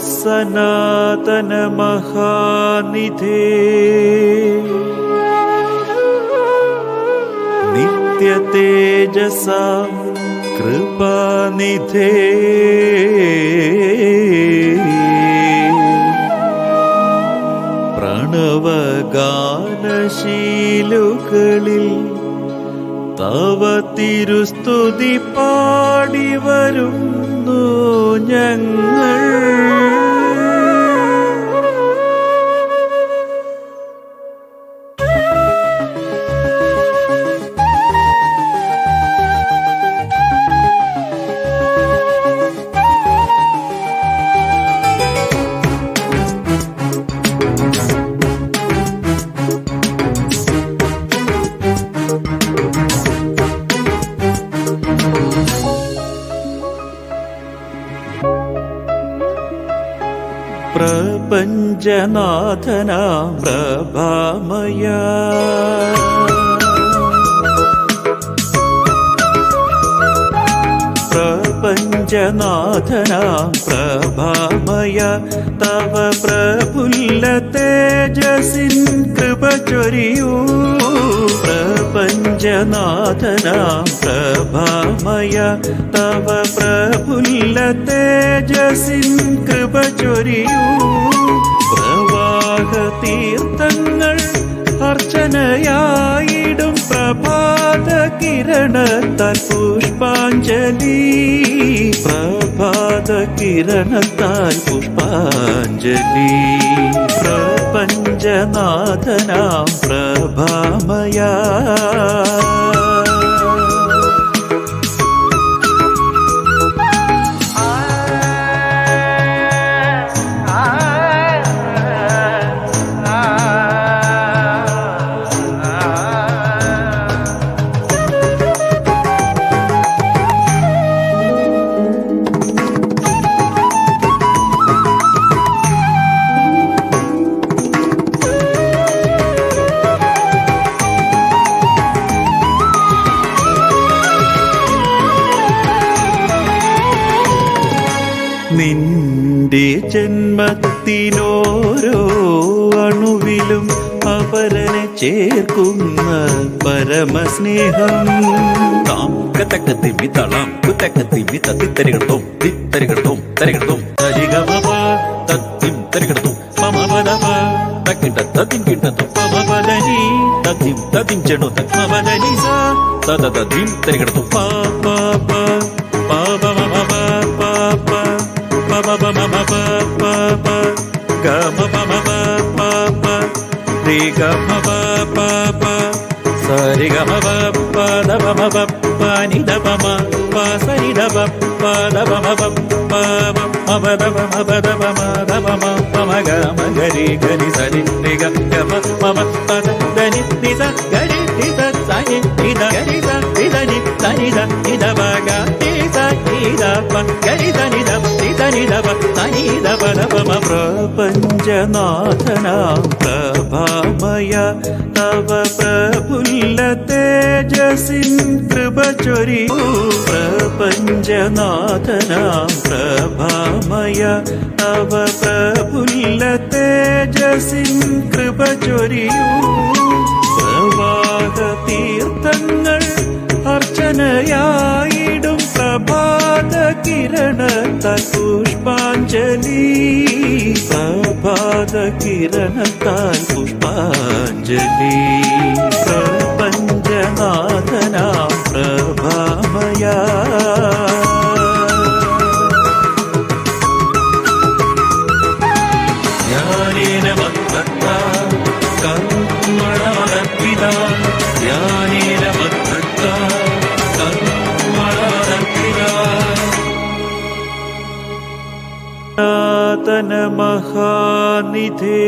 സനാതന മഹാനിധേ നിത്യ തേജസ കൃപാനിധേ പ്രണവഗാനശീലുകളിൽ തവ തിരുസ്തുതി പാടി വരുന്നു ഞങ്ങൾ. പ്രപഞ്ചനാഥനാം പ്രഭാമയ പ്രപഞ്ചനാഥനാം പ്രഭാമയ തവ പ്രഫുല്ല തേജസിൻ കൃപ ചൊരിയൂ. പ്രപഞ്ചനാഥനാം പ്രഭാമയ തവ പ്രഫുല്ല തേജസിൻ കൃപ ചൊരിയൂ. പ്രവാഹ തീർത്ഥങ്ങൾ അർച്ചനയായിടും പ്രഭാത കിരണത്താൽ പുഷ്പാഞ്ജലി. പ്രഭാത കിരണത്താൽ പുഷ്പാഞ്ജലി. പ്രപഞ്ചനാഥനാം പ്രഭാമയ നിന്റെ ജന്മത്തിനോരോ അണുവിലും അപരനെ ചേർക്കുന്ന പരമസ്നേഹം. താം കത്തക്കത്തിമ്മി തളാം കുത്തക്കത്തിമ്മി തത്തിത്തരികടത്തും തിത്തരികടത്തും തരികടത്തും തരികമപ തത്തിം തരികടത്തും മമപദപ തക്കിട്ട തത്തിങ്കിട്ടത്തും മമപദനി തത്തിം തത്തിം ചെണു തത്മപദനി സ തതതതിം തരികടത്തും പ പ പ പ പ മ പ പ പ pa pa pa pa pa pa pa ga ma pa pa pa pa pa re ga ma pa pa pa sa re ga ma pa pa da pa ma pa pa ni da pa ma pa sa ni da pa pa da pa ma pa pa ma pa da pa ma pa da pa ma da pa ma pa ma ga ni sa ni re ga ma pa pa da da ni sa ga ni sa sa ni da ga ni sa ni sa ni da pa ga ni sa ni da pa ga ni sa ni da പ്രപഞ്ചനാഥനാം പ്രഭാമയ തവ പ്രഫുല്ല തേജസിൻ കൃപ ചൊരിയൂ. പ്രപഞ്ചനാഥനാം പ്രഭാമയ തവ പ്രഫുല്ല തേജസിൻ കൃപ ചൊരിയൂ. പ്രവാഹ തീർത്ഥങ്ങൾ അർച്ചനയായിടും പ്രഭാത കിരണത്താൽ പുഷ്പാഞ്ജലി. പ്രഭാത കിരണത്താൽ പുഷ്പാഞ്ജലി. പ്രപഞ്ചനാഥനാം പ്രഭാമയ ജ്ഞാനേന മദ്ഭക്ത കർമ്മണമർപ്പിത ജ്ഞാനേന മദ്ഭക്ത സനാതന മഹാനിധേ